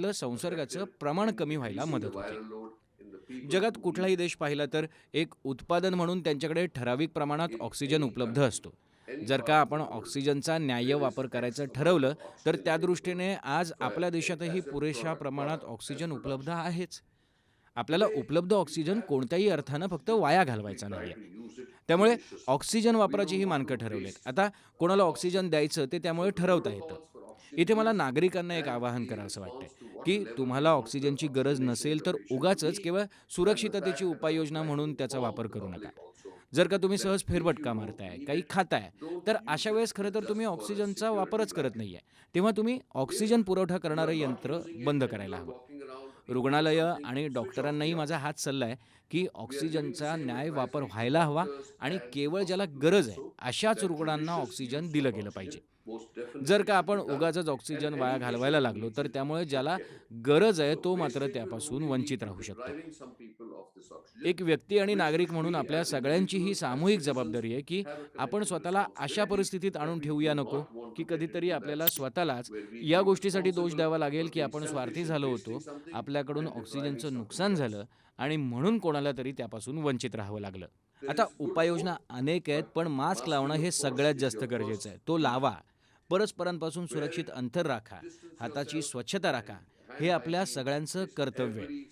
जगातलं संसर्गाचं प्रमाण कमी व्हायला मदत होते. जगात कुठलाही देश पाहिला तर एक उत्पादन म्हणून त्यांच्याकडे ठराविक प्रमाणात ऑक्सिजन उपलब्ध असतो. जर का आपण ऑक्सिजनचा न्याय्य वापर करायचं ठरवलं तर त्या दृष्टीने आज आपल्या देशातही पुरेशा प्रमाणात ऑक्सिजन उपलब्ध आहेच. आपल्याला उपलब्ध ऑक्सिजन कोणत्याही अर्थानं फक्त वाया घालवायचा नाहीये. त्यामुळे ऑक्सिजन वापराचीही मानकं ठरवलेत. आता कोणाला ऑक्सिजन द्यायचं ते त्यामुळे ठरवता येतं. इथे मला नागरिकांना एक आवाहन करावंसं वाटतंय की तुम्हाला ऑक्सिजनची गरज नसेल तर उगाचच केवळ सुरक्षिततेची उपाययोजना म्हणून त्याचा वापर करू नका. जर का तुम्ही सहज फेरफटका मारताय, काही खाताय, तर अशा वेळेस खरं तर तुम्ही ऑक्सिजनचा वापरच करत नाहीये. तेव्हा तुम्ही ऑक्सिजन पुरवठा करणारं यंत्र बंद करायला हवं. रुग्णालयं आणि डॉक्टरांनाही माझा हाच सल्ला आहे, की ऑक्सिजनचा न्याय वापर व्हायला हवा आणि केवळ ज्याला गरज आहे, अशाच रुग्णांना ऑक्सिजन दिलं गेलं पाहिजे. जर का आपण उगाचच ऑक्सिजन वाया घालवायला लागलो, तर त्यामुळे ज्याला गरज आहे, तो मात्र त्यापासून वंचित राहू शकतो. एक व्यक्ती आणि नागरिक म्हणून आपल्या सगळ्यांची ही सामूहिक जबाबदारी आहे, की आपण स्वतःला अशा परिस्थितीत आणून ठेवूया नको, की कधीतरी आपल्याला स्वतःलाच या गोष्टीसाठी दोष द्यावा लागेल, की आपण स्वार्थी झालो होतो, आपल्याकडून ऑक्सिजनचं नुकसान झालं आणि म्हणून कोणाला तरी त्यापासून वंचित राहावं लागलं. आता उपाययोजना अनेक आहेत, पण मास्क लावणं हे सगळ्यात जास्त गरजेचं आहे. तो लावा. परस्परांपासून सुरक्षित अंतर राखा. हाताची स्वच्छता राखा. हे आपल्या सगळ्यांचं कर्तव्य आहे.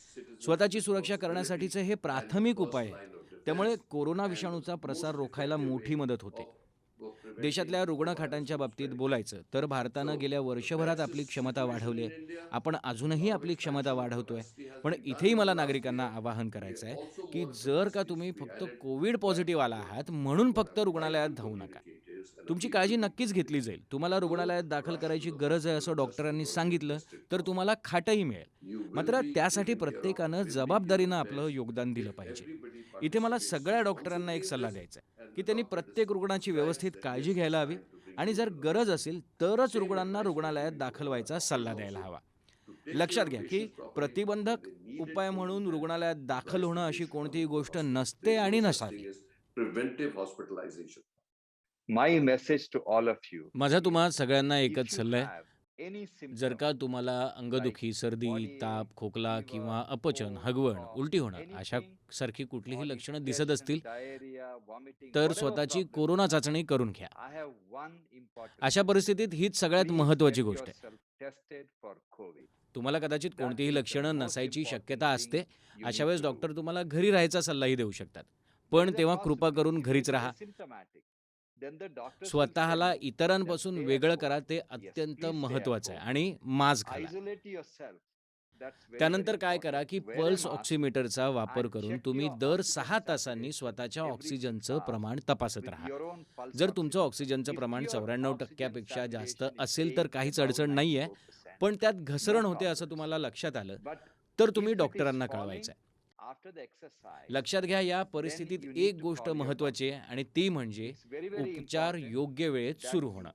स्वतःची सुरक्षा करण्यासाठीचे हे प्राथमिक उपाय आहेत. त्यामुळे कोरोना विषाणूचा प्रसार रोखायला मोठी मदत होते. देशातल्या रुग्णखाटांच्या बाबतीत बोलायचं तर भारतानं गेल्या वर्षभरात आपली क्षमता वाढवली आहे. आपण अजूनही आपली क्षमता वाढवतोय. पण इथेही मला नागरिकांना आवाहन करायचं आहे, की जर का तुम्ही फक्त कोविड पॉझिटिव्ह आला आहात म्हणून फक्त रुग्णालयात धावू नका. तुमची काळजी नक्कीच घेतली जाईल. तुम्हाला रुग्णालयात दाखल करायची गरज आहे असं डॉक्टरांनी सांगितलं तर तुम्हाला खाटही मिळेल. मात्र त्यासाठी प्रत्येकानं जबाबदारीनं आपलं योगदान दिलं पाहिजे. इथे मला सगळ्या डॉक्टरांना एक सल्ला द्यायचा आहे, की त्यांनी प्रत्येक रुग्णाची व्यवस्थित काळजी घ्यायला हवी आणि जर गरज असेल तरच रुग्णांना रुग्णालयात दाखल व्हायचा सल्ला द्यायला हवा. लक्षात घ्या, की प्रतिबंधक उपाय म्हणून रुग्णालयात दाखल होणं अशी कोणतीही गोष्ट नसते आणि नसावी. My message to all of you. माझा तुम्हा सगळ्यांना If एकच you सल्ला आहे. have any जर symptom का तुम्हाला अंगदुखी, सर्दी, ताप, खोकला किंवा अपचन, हगवण, उलटी होणं अशा सारखी कुठलीही लक्षणं दिसत असतील तर स्वतःची कोरोना चाचणी करून घ्या. अशा परिस्थितीत हीच सगळ्यात महत्त्वाची गोष्ट आहे. तुम्हाला कदाचित कोणतीही लक्षणं नसायची शक्यता असते. अशा वेळेस डॉक्टर तुम्हाला घरी राहायचा सल्लाही देऊ शकतात. पण तेव्हा कृपा करून घरीच राहा. स्वतःला इतरांपासून वेगळं करा, ते अत्यंत महत्त्वाचं आहे. आणि मास्क घाला. त्यानंतर काय करा, की पल्स ऑक्सिमीटरचा वापर करून तुम्ही दर 6 तासांनी स्वतःच्या ऑक्सिजनचं प्रमाण तपासत राहा. जर तुमचं ऑक्सिजनचं प्रमाण 94% पेक्षा जास्त असेल तर काहीच अडचण नाहीये. पण त्यात घसरण होते असं तुम्हाला लक्षात आलं तर तुम्ही डॉक्टरांना कळवायचं आहे. लक्षात घ्या, या परिस्थितीत एक गोष्ट महत्त्वाची आहे आणि ती म्हणजे उपचार योग्य वेळेत सुरू होणं.